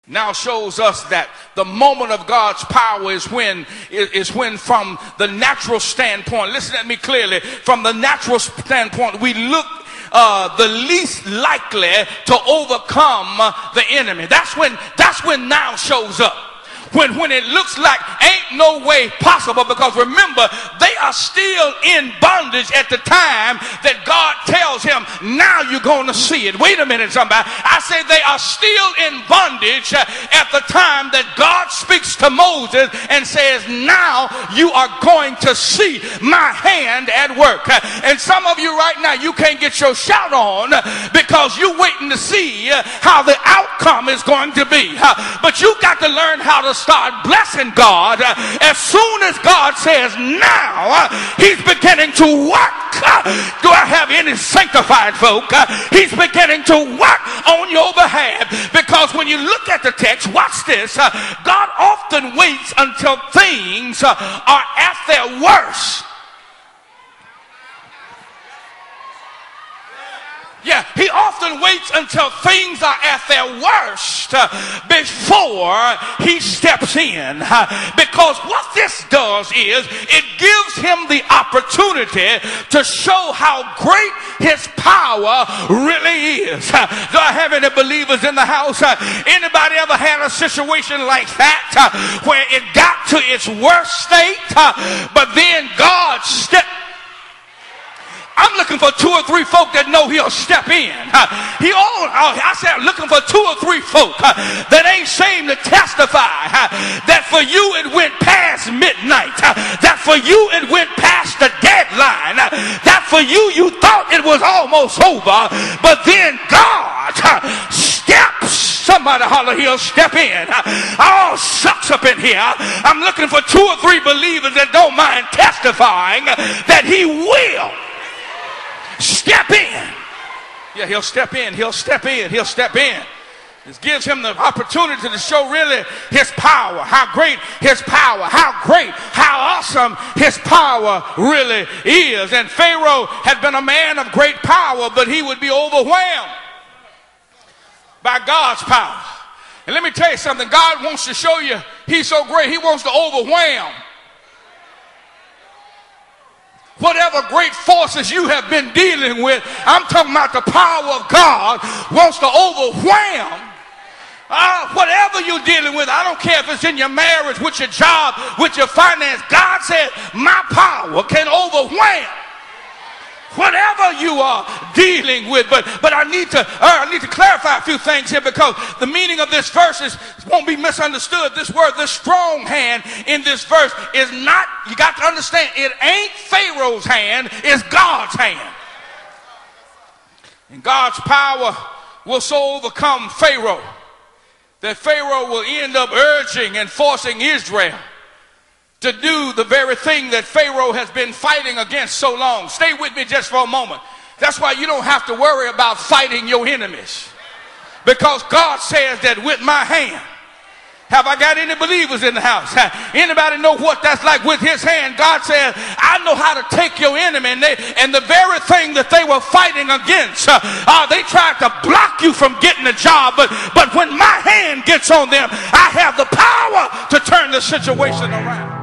now shows us that the moment of God's power is when from the natural standpoint, listen at me clearly, from the natural standpoint, we look the least likely to overcome the enemy. That's when now shows up. When it looks like ain't no way possible, because remember, they are still in bondage at the time that God tells him, now you're going to see it. Wait a minute, somebody. I say they are still in bondage at the time that God speaks to Moses and says, now you are going to see my hand at work. And some of you right now, you can't get your shout on because you're waiting to see how the outcome is going to be. But you got to learn how to start blessing God as soon as God says now. He's beginning to work. Do I have any sanctified folk? He's beginning to work on your behalf, because when you look at the text, watch this, God often waits until things are at their worst. Yeah, he often waits until things are at their worst before he steps in. Because what this does is it gives him the opportunity to show how great his power really is. Do I have any believers in the house? Anybody ever had a situation like that where it got to its worst state, but then God stepped? I'm looking for 2 or 3 folk that know he'll step in. I said, I'm looking for 2 or 3 folk that ain't ashamed to testify that for you it went past midnight, that for you it went past the deadline, that for you thought it was almost over, but then God steps. Somebody holler, he'll step in. All shucks up in here. I'm looking for 2 or 3 believers that don't mind testifying that he will step in. Yeah, he'll step in. He'll step in. He'll step in. This gives him the opportunity to show really his power, how great his power, how great, how awesome his power really is. And Pharaoh had been a man of great power, but he would be overwhelmed by God's power. And let me tell you something. God wants to show you he's so great. He wants to overwhelm whatever great forces you have been dealing with. I'm talking about the power of God wants to overwhelm whatever you're dealing with. I don't care if it's in your marriage, with your job, with your finance. God said my power can overwhelm whatever you are dealing with. But I need to clarify a few things here, because the meaning of this verse won't be misunderstood. This word, this strong hand in this verse is not, you got to understand, it ain't Pharaoh's hand, it's God's hand. And God's power will so overcome Pharaoh that Pharaoh will end up urging and forcing Israel to do the very thing that Pharaoh has been fighting against so long. Stay with me just for a moment. That's why you don't have to worry about fighting your enemies, because God says that with my hand. Have I got any believers in the house? Anybody know what that's like? With his hand, God says, I know how to take your enemy, and the very thing that they were fighting against, they tried to block you from getting a job, but when my hand gets on them, I have the power to turn the situation around.